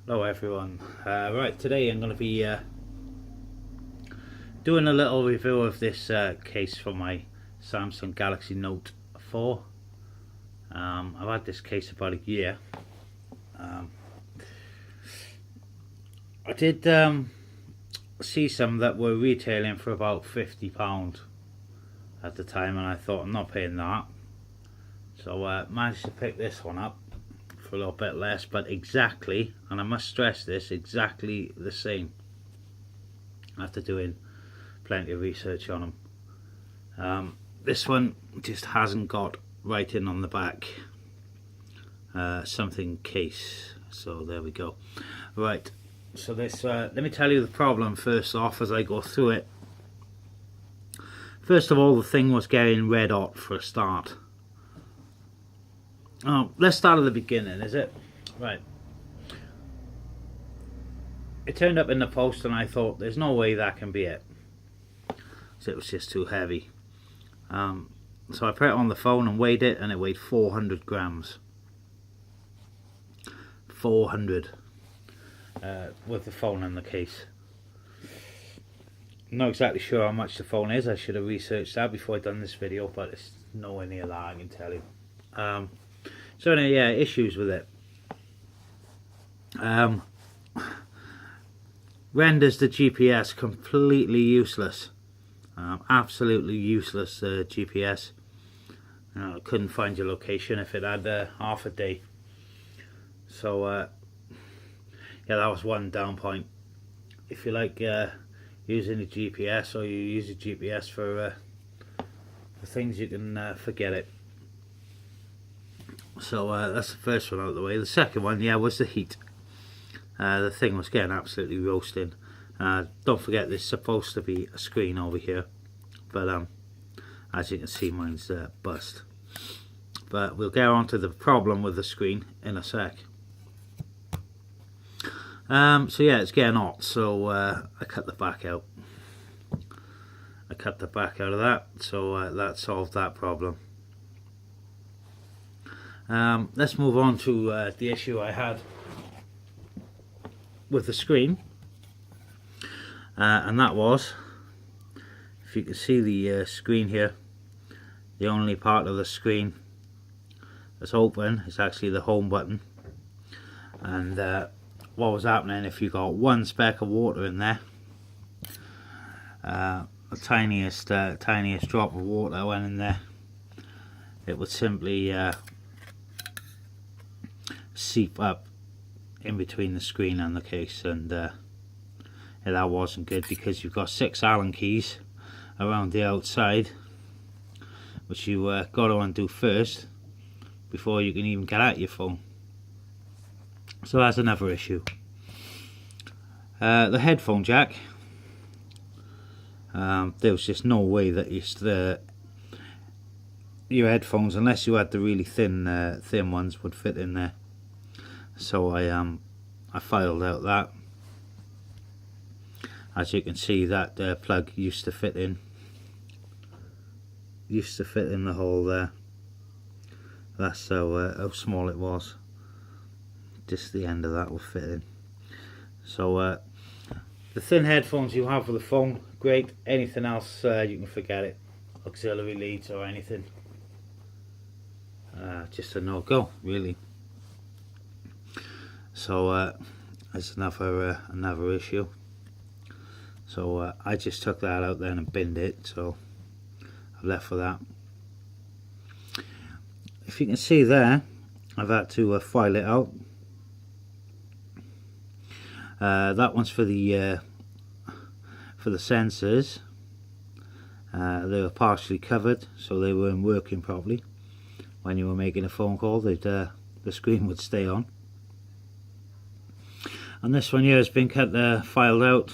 Hello everyone. Right, today I'm going to be doing a little review of this case for my Samsung Galaxy Note 4. I've had this case about a year. I did see some that were retailing for about £50 at the time, and I thought I'm not paying that. So managed to pick this one up for a little bit less, but exactly, and I must stress this, exactly the same after doing plenty of research on them. This one just hasn't got writing on the back, something case, so there we go. Right, so this let me tell you the problem first off as I go through it. First of all, the thing was getting red hot for a start. Oh, let's start at the beginning, is it? Right. It turned up in the post and I thought there's no way that can be it. So it was just too heavy. So I put it on the phone and weighed it, and it weighed 400 grams. 400 with the phone in the case. I'm not exactly sure how much the phone is. I should have researched that before I done this video, but it's nowhere near that, I can tell you. So anyway, yeah, issues with it. Renders the GPS completely useless. Absolutely useless GPS. I couldn't find your location if it had half a day. So yeah, that was one down point. If you like using a GPS, or you use a GPS for things, you can forget it. So that's the first one out of the way. The second one, yeah, was the heat. The thing was getting absolutely roasting. Don't forget, there's supposed to be a screen over here, but as you can see, mine's bust. But we'll get on to the problem with the screen in a sec. So yeah, it's getting hot, so I cut the back out. I cut the back out of that, so that solved that problem. Let's move on to the issue I had with the screen, and that was, if you can see the screen here, the only part of the screen that's open is actually the home button. And what was happening, if you got one speck of water in there, the tiniest drop of water went in there, it would simply seep up in between the screen and the case, and yeah, that wasn't good, because you've got 6 Allen keys around the outside, which you got to undo first before you can even get at your phone. So that's another issue. The headphone jack, there was just no way that your headphones, unless you had the really thin ones, would fit in there. So I filed out that. As you can see, that plug used to fit in the hole there. That's how small it was. Just the end of that will fit in. So the thin headphones you have for the phone, great. Anything else, you can forget it. Auxiliary leads or anything, just a no-go, really. So that's another issue. So I just took that out then and binned it, so I've left for that. If you can see there, I've had to file it out. That one's for the sensors. They were partially covered, so they weren't working properly. When you were making a phone call, the screen would stay on. And this one here has been filed out,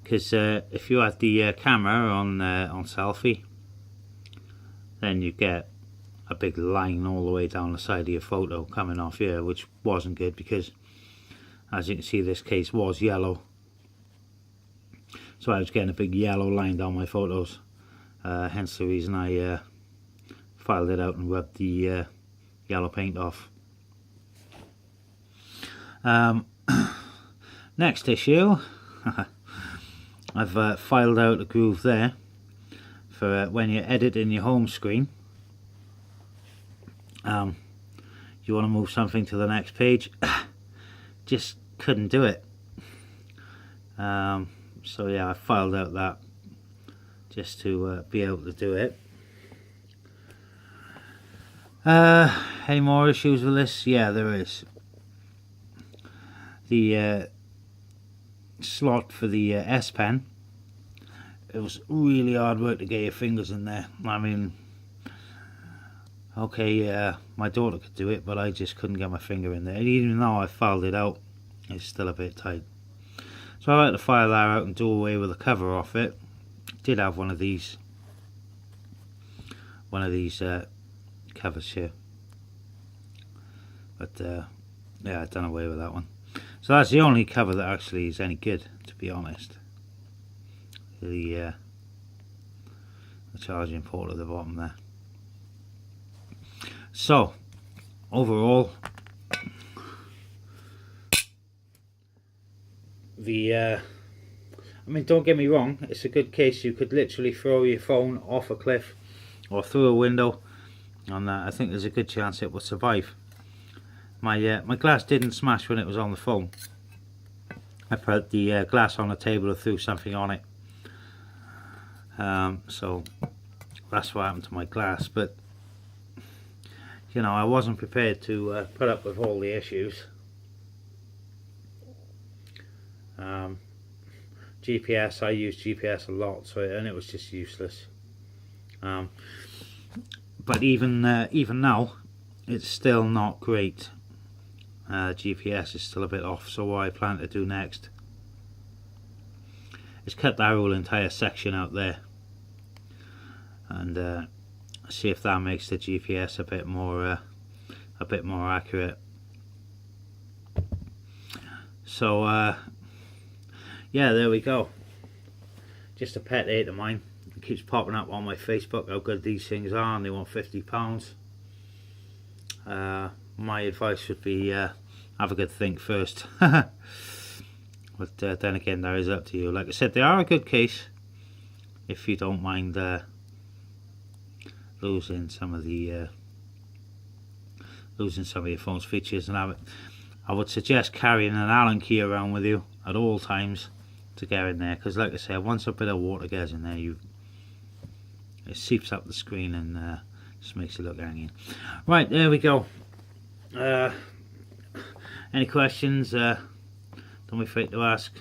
because if you had the camera on selfie, then you get a big line all the way down the side of your photo coming off here, which wasn't good, because as you can see, this case was yellow, so I was getting a big yellow line down my photos, hence the reason I filed it out and rubbed the yellow paint off. Next issue, I've filed out a groove there for when you edit in your home screen. You want to move something to the next page, just couldn't do it. So yeah, I filed out that just to be able to do it. Any more issues with this? Yeah, there is. The slot for the S Pen, it was really hard work to get your fingers in there. I mean, okay, my daughter could do it, but I just couldn't get my finger in there. And even though I filed it out, it's still a bit tight. So I like to file that out and do away with the cover off it. Did have one of these covers here, but yeah, I've done away with that one. So that's the only cover that actually is any good, to be honest. The charging port at the bottom there. So overall, I mean, don't get me wrong, it's a good case. You could literally throw your phone off a cliff or through a window, and I think there's a good chance it will survive. My glass didn't smash when it was on the phone. I put the glass on the table and threw something on it. So that's what happened to my glass. But you know, I wasn't prepared to put up with all the issues. GPS, I use GPS a lot, and it was just useless. But even now, it's still not great. GPS is still a bit off, so what I plan to do next is cut that whole entire section out there and see if that makes the GPS a bit more accurate. So yeah, there we go. Just a pet hate of mine. It keeps popping up on my Facebook how good these things are, and they want £50. My advice would be have a good think first. But then again, that is up to you. Like I said, they are a good case if you don't mind losing some of your phone's features. And I would suggest carrying an Allen key around with you at all times to get in there, because like I said, once a bit of water gets in there, it seeps up the screen and just makes it look hanging. Right, there we go. Any questions? Don't be afraid to ask,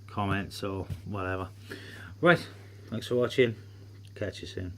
comments or whatever. Right, thanks for watching. Catch you soon.